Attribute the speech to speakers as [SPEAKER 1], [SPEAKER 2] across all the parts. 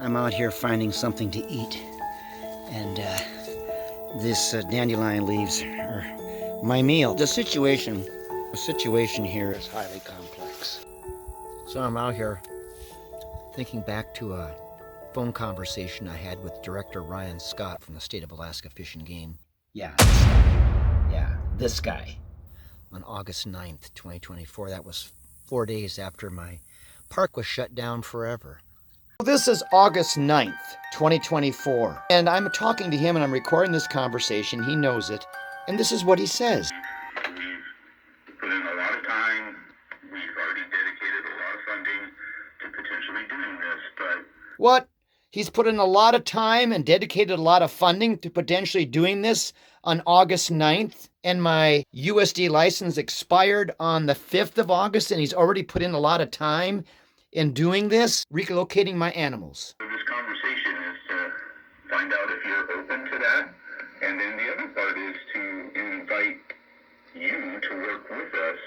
[SPEAKER 1] I'm out here finding something to eat, and this dandelion leaves are my meal. The situation here is highly complex. So I'm out here thinking back to a phone conversation I had with Director Ryan Scott from the state of Alaska Fish and Game. This guy. On August 9th, 2024. That was 4 days after my park was shut down forever. This is August 9th, 2024. And I'm talking to him and I'm recording this conversation. He knows it. And this is what he says.
[SPEAKER 2] We've put in a lot of time. We've already dedicated a lot of funding to potentially doing this, but...
[SPEAKER 1] What? He's put in a lot of time and dedicated a lot of funding to potentially doing this on August 9th, and my USDA license expired on the 5th of August, and he's already put in a lot of time in doing this, relocating my animals.
[SPEAKER 2] This conversation is to find out if you're open to that, and then the other part is to invite you to work with us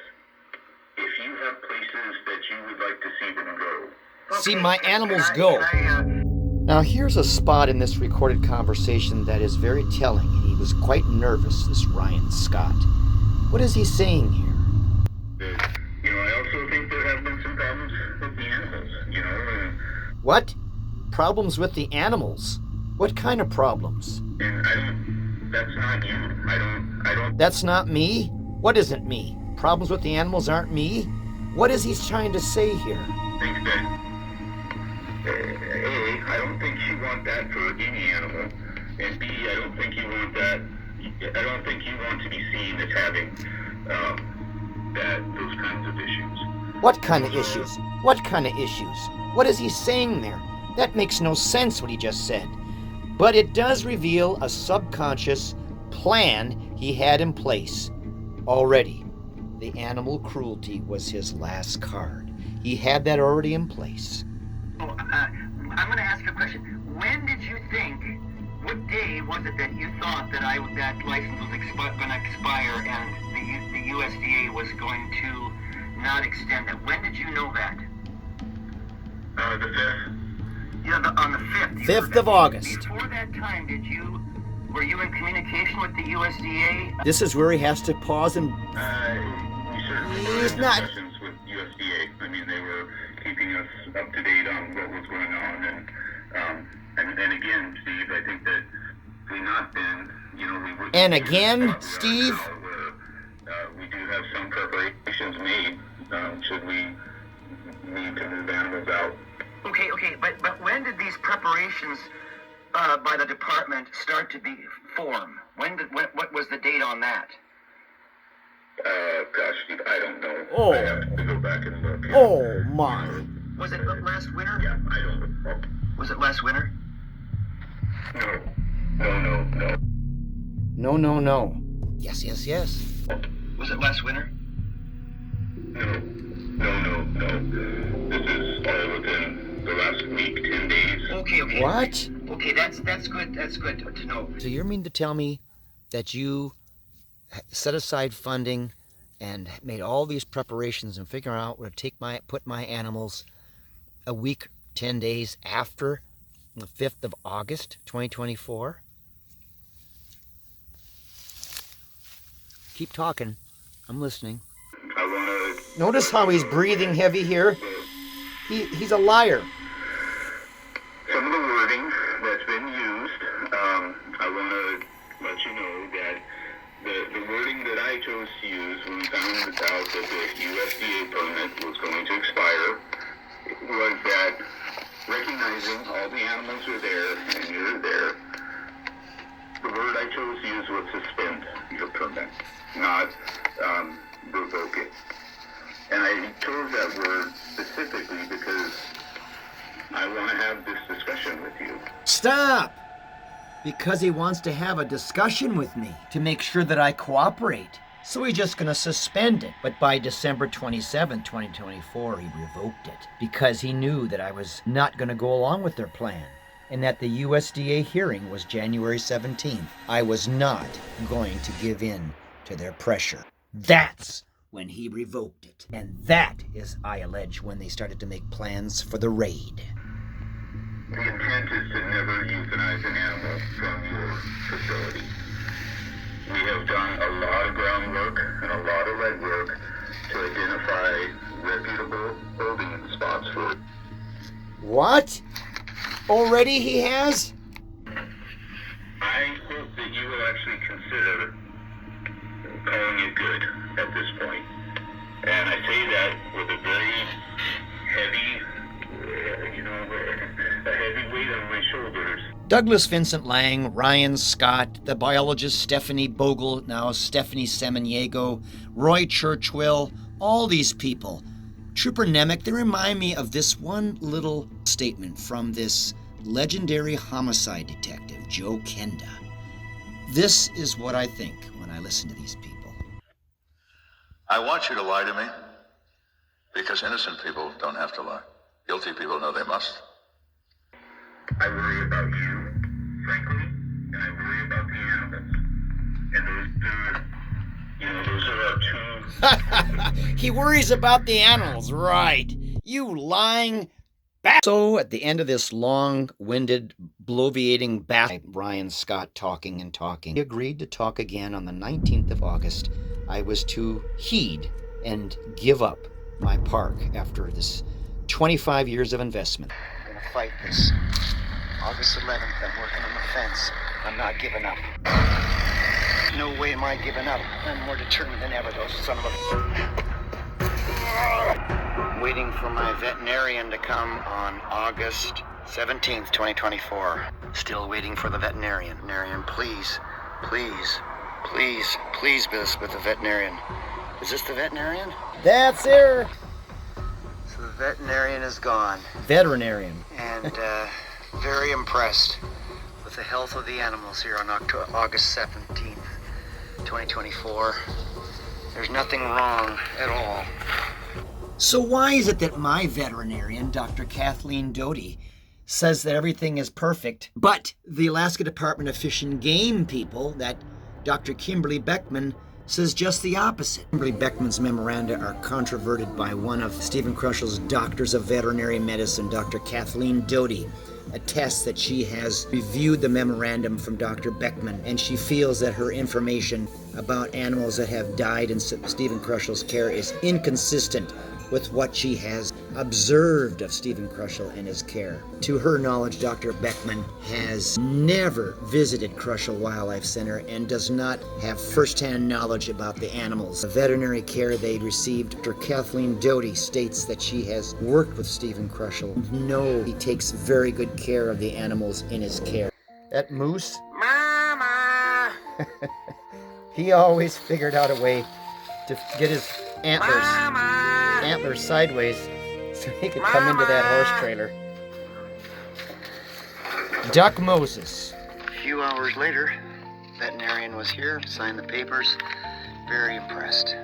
[SPEAKER 2] if you have places that you would like to see them go.
[SPEAKER 1] See my animals go. Now here's a spot in this recorded conversation that is very telling. He was quite nervous, this Ryan Scott. What is he saying here?
[SPEAKER 2] I also think there have been some problems with the animals,
[SPEAKER 1] What? Problems with the animals? What kind of problems?
[SPEAKER 2] And that's not you. I don't.
[SPEAKER 1] That's not me? What isn't me? Problems with the animals aren't me? What is he trying to say here?
[SPEAKER 2] Think that, A, I don't think you want that for any animal, and B, I don't think you want that, I don't think you want to be seen as having those kinds of issues.
[SPEAKER 1] What kind of issues? What kind of issues? What is he saying there? That makes no sense what he just said. But it does reveal a subconscious plan he had in place already. The animal cruelty was his last card. He had that already in place.
[SPEAKER 3] I'm going to ask you a question. When did you think, what day was it that you thought that that license was going to expire and the USDA was going to not extend it? When did you know that?
[SPEAKER 2] The 5th.
[SPEAKER 3] Yeah, on the 5th.
[SPEAKER 1] 5th of August.
[SPEAKER 3] Before that time, were you in communication with the USDA?
[SPEAKER 1] This is where he has to pause and...
[SPEAKER 2] We certainly were in discussions with USDA. I mean, they were keeping us up to date on what was going on, and again, Steve, I think that we not been, we would.
[SPEAKER 1] And again, Steve.
[SPEAKER 2] We do have some preparations made. Should we need to move animals out?
[SPEAKER 3] Okay, but when did these preparations by the department start to be formed? What was the date on that?
[SPEAKER 2] Gosh, Steve, I don't know.
[SPEAKER 1] Oh.
[SPEAKER 2] I have to go back and look.
[SPEAKER 1] Oh, my.
[SPEAKER 3] Was it last winter?
[SPEAKER 2] Yeah, I don't know.
[SPEAKER 3] Was it last winter?
[SPEAKER 2] No.
[SPEAKER 1] No. Yes.
[SPEAKER 3] Was it last winter?
[SPEAKER 2] No. This is all within the last week, 10 days.
[SPEAKER 3] Okay.
[SPEAKER 1] What?
[SPEAKER 3] Okay, that's good. That's good to know.
[SPEAKER 1] So you mean to tell me that you set aside funding and made all these preparations and figuring out where to put my animals a week, 10 days after the 5th of August, 2024? Keep talking. I'm listening. Notice how he's breathing heavy here. He's a liar.
[SPEAKER 2] Some of the wording that's been used, I want to let you know that the wording that I chose to use when we found out that the USDA permit was going to expire was that recognizing all the animals are there and you're there, the word I chose to use was suspend your permit, not revoke it. And I chose that word specifically because I want to have this discussion with you.
[SPEAKER 1] Stop! Because he wants to have a discussion with me to make sure that I cooperate. So he's just going to suspend it. But by December 27, 2024, he revoked it because he knew that I was not going to go along with their plan and that the USDA hearing was January 17th. I was not going to give in to their pressure. That's when he revoked it. And that is, I allege, when they started to make plans for the raid.
[SPEAKER 2] The intent intent is to never euthanize an animal from your facility. We have done a lot of groundwork and a lot of legwork to identify reputable holding spots for it.
[SPEAKER 1] What? Already he has?
[SPEAKER 2] I hope that you will actually consider calling it good at this point. And I say that with a very heavy, a heavy weight on my shoulders.
[SPEAKER 1] Douglas Vincent Lang, Ryan Scott, the biologist Stephanie Bogle, now Stephanie Semeniego, Roy Churchwell, all these people. Trooper Nemec, they remind me of this one little statement from this legendary homicide detective, Joe Kenda. This is what I think when I listen to these people.
[SPEAKER 4] I want you to lie to me because innocent people don't have to lie. Guilty people know they must.
[SPEAKER 2] I worry about you, frankly, and I worry about the animals. And those are our two...
[SPEAKER 1] He worries about the animals, right. You lying bastard. So at the end of this long-winded, bloviating Ryan Scott talking and talking, he agreed to talk again on the 19th of August. I was to heed and give up my park after this 25 years of investment. I'm going to fight this. August 11th, I'm working on the fence. I'm not giving up. No way am I giving up. I'm more determined than ever, those son of a... Waiting for my veterinarian to come on August 17th, 2024. Still waiting for the veterinarian. Veterinarian, please, please, please, please be with the veterinarian. Is this the veterinarian? That's her. So the veterinarian is gone. Veterinarian. And very impressed with the health of the animals here on August 17th, 2024. There's nothing wrong at all. So why is it that my veterinarian, Dr. Kathleen Doty, says that everything is perfect, but the Alaska Department of Fish and Game people, that Dr. Kimberly Beckman, says just the opposite? Kimberly Beckman's memoranda are controverted by one of Stephen Kroschel's doctors of veterinary medicine, Dr. Kathleen Doty, attests that she has reviewed the memorandum from Dr. Beckman, and she feels that her information about animals that have died in Stephen Kroschel's care is inconsistent with what she has observed of Stephen Kroschel and his care. To her knowledge, Dr. Beckman has never visited Kroschel Wildlife Center and does not have first-hand knowledge about the animals. The veterinary care they received, Dr. Kathleen Doty states that she has worked with Stephen Kroschel. No, he takes very good care of the animals in his care. That moose, Mama! He always figured out a way to get his antlers sideways so he could come into that horse trailer. Duck Moses. A few hours later, veterinarian was here, signed the papers, very impressed.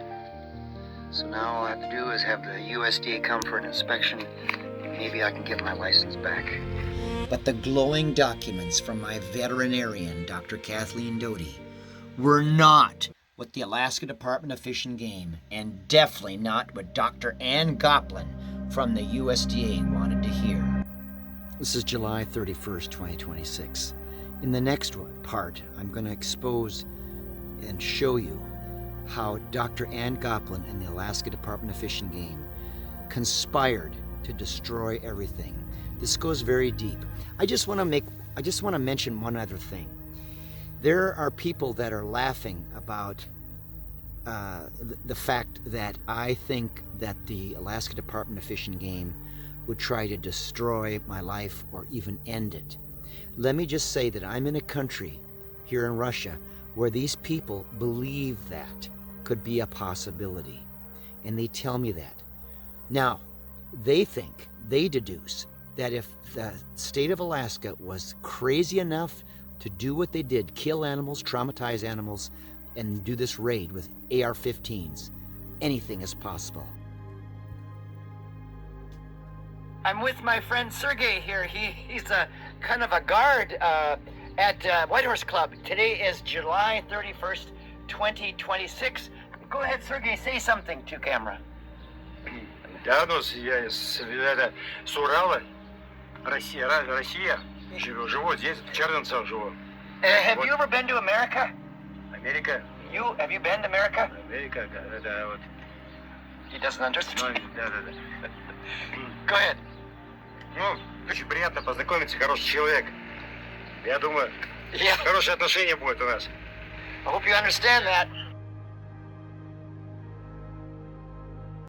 [SPEAKER 1] So now all I have to do is have the USDA come for an inspection. Maybe I can get my license back. But the glowing documents from my veterinarian, Dr. Kathleen Doty, were not what the Alaska Department of Fish and Game, and definitely not what Dr. Ann Goplin from the USDA wanted to hear. This is July 31st, 2026. In the next part, I'm going to expose and show you how Dr. Ann Goplin and the Alaska Department of Fish and Game conspired to destroy everything. This goes very deep. I just want to mention one other thing. There are people that are laughing about the fact that I think that the Alaska Department of Fish and Game would try to destroy my life or even end it. Let me just say that I'm in a country here in Russia where these people believe that could be a possibility, and they tell me that. Now, they deduce that if the state of Alaska was crazy enough to do what they did, kill animals, traumatize animals, and do this raid with AR-15s, anything is possible. I'm with my friend Sergey here. He's a kind of a guard at Whitehorse Club. Today is July 31st, 2026. Go ahead, Sergey, say something to camera.
[SPEAKER 5] Да, ну, я с Урала, Россия. Живу здесь, в Черновцах живу.
[SPEAKER 3] Have you ever been to America?
[SPEAKER 5] Америка.
[SPEAKER 3] Have you been to America?
[SPEAKER 5] Америка, это вот.
[SPEAKER 3] He doesn't understand.
[SPEAKER 5] Да.
[SPEAKER 3] Go ahead.
[SPEAKER 5] Ну, очень приятно познакомиться, хороший человек. Я думаю,
[SPEAKER 3] Yeah.
[SPEAKER 5] хорошие отношения будут у нас.
[SPEAKER 3] I hope you understand that.